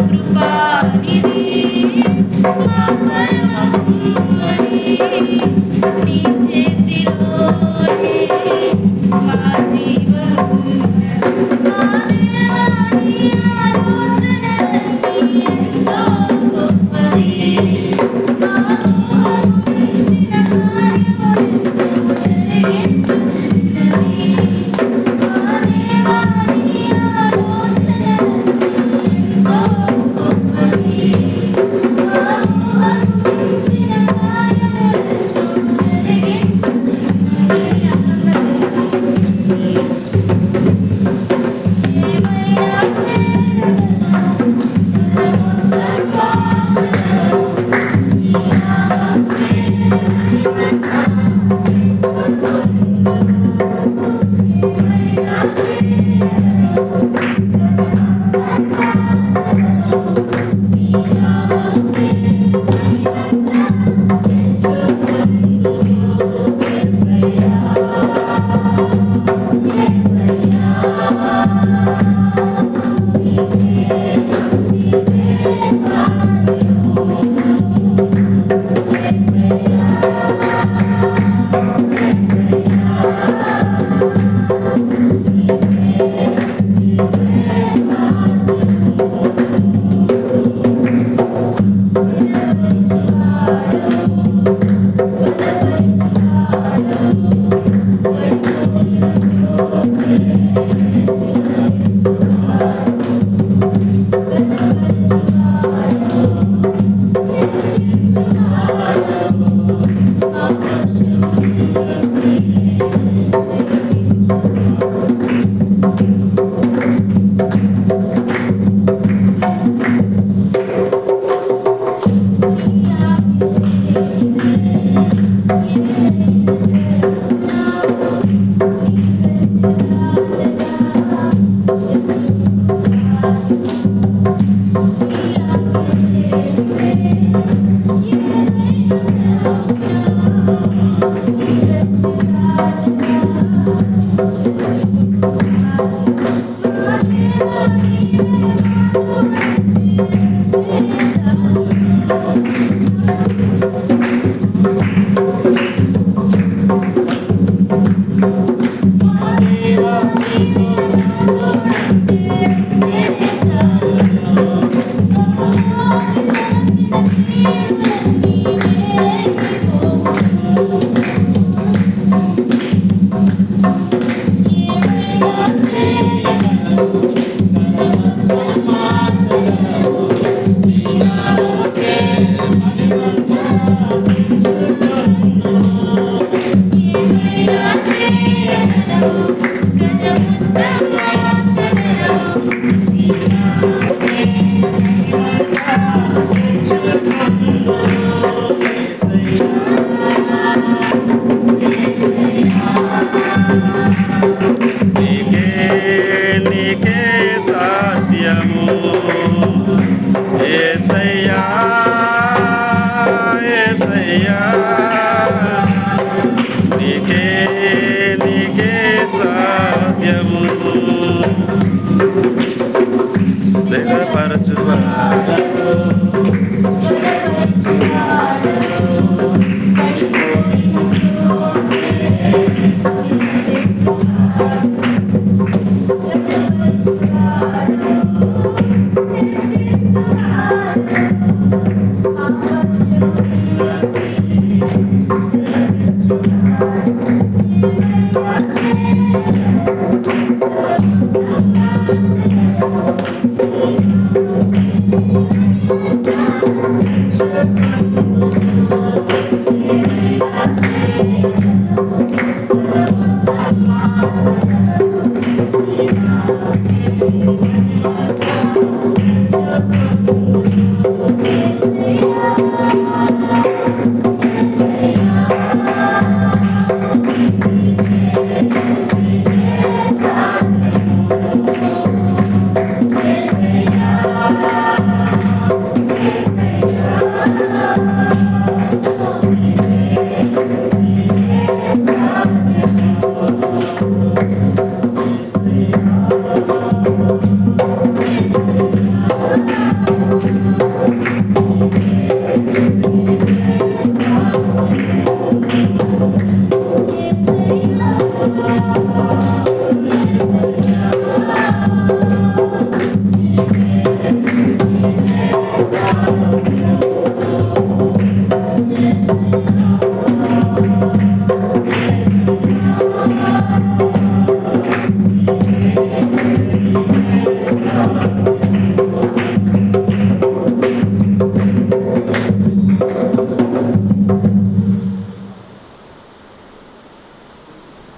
సర్వకృపానిధి మా పరమ కుమ్మరి నీ చేతిలోనే మా జీవమున్నది మా దేవా నీ ఆలోచనలన్నీ ఎంతో గొప్పవి మాకు అగుపించిన కార్యములెన్నో జరిగించుచున్నవి మా దేవా నీ ఆలోచనలన్నీ ఎంతో గొప్పవి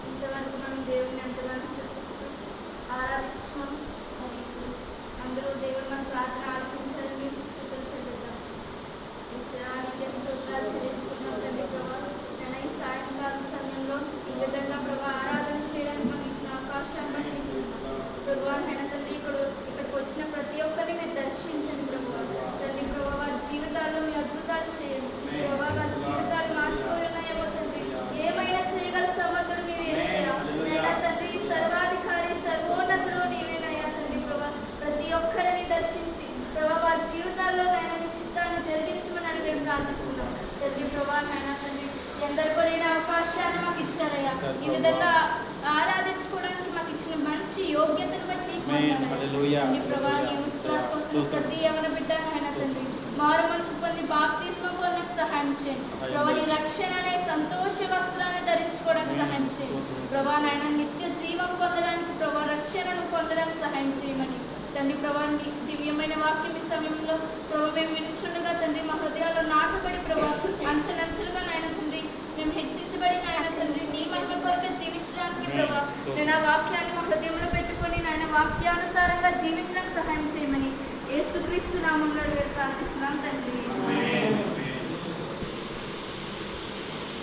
ఇంతవరకు మనం దేవుడిని ఎంతగానో స్తుతిస్తూ ఆరాధించాం. మరి ఇప్పుడు అందరూ దేవుడు మన ప్రార్థన ఆలకించాలని మీకు స్తుతులు చెల్లిద్దాం. ఈశ్వరానికి స్తోత్రాలు చెల్లించుకున్నాం తండ్రి ప్రభా. నేను ఈ సాయంకాలం సమయంలో ఈ విధంగా ప్రభా ఆరాధన చేయడానికి మనకి ఇచ్చిన అవకాశాన్ని బట్టి ప్రభా ఆయన తండ్రి ఇక్కడికి వచ్చిన ప్రతి ఒక్కరిని మీరు దర్శించండి ప్రభా. తండ్రి ప్రభా వారి జీవితాల్లో మీ అద్భుతాలు చేయండి ప్రభా. వారి జీవితాలు మార్చిపోయినాయేమో తండ్రి, ఏమైనా చేయగల సమర్థుడు మీరు యేసయ్యా. నైనా తండ్రి సర్వాధికారి సర్వోన్నతుడు నీవేనయ్యా తండ్రి ప్రభా. ప్రతి ఒక్కరిని దర్శించి ప్రభా వారి జీవితాల్లో నైనా నీ చిత్తాన్ని జరిగించమని అడిగి మేము ప్రార్థిస్తున్నాం తండ్రి ప్రభా. నైనా తండ్రి ఎందరికో లేని అవకాశాన్ని మాకు ఇచ్చారయ్యా. ఈ విధంగా ఆరాధించుకోవడానికి మాకు ఇచ్చిన మంచి యోగ్యతను బట్టి నీకు వందనాలు తండ్రి ప్రభా. యూత్ క్లాస్కి వస్తున్న ప్రతి ఎవరి బిడ్డ నాయన తండ్రి మారు మనసు పొంది బాప్తిస్మం పొందడానికి సహాయం చేయండి ప్రభా. నీ రక్షణ అనే సంతోష వస్త్రాన్ని ధరించుకోవడానికి సహాయం చేయండి ప్రభా. నాయన నిత్య జీవం పొందడానికి ప్రభా, రక్షణను పొందడానికి సహాయం చేయమని తండ్రి ప్రభా. నీ దివ్యమైన వాక్యం ఈ సమయంలో ప్రభా మేము వినుచుండగా తండ్రి మా హృదయాల్లో నాటుబడి ప్రభా అంచెలంచెలుగా నాయన తండ్రి మేము హెచ్చించబడి నాయన తండ్రి నీ మహిమ కొరకు జీవించడానికి ప్రభా నేను ఆ వాక్యాన్ని మా హృదయంలో పెట్టుకొని నాయన వాక్యానుసారంగా జీవించడానికి సహాయం చేయమని యేసుక్రీస్తు నామములో ప్రార్థిస్తున్నాం తండ్రి.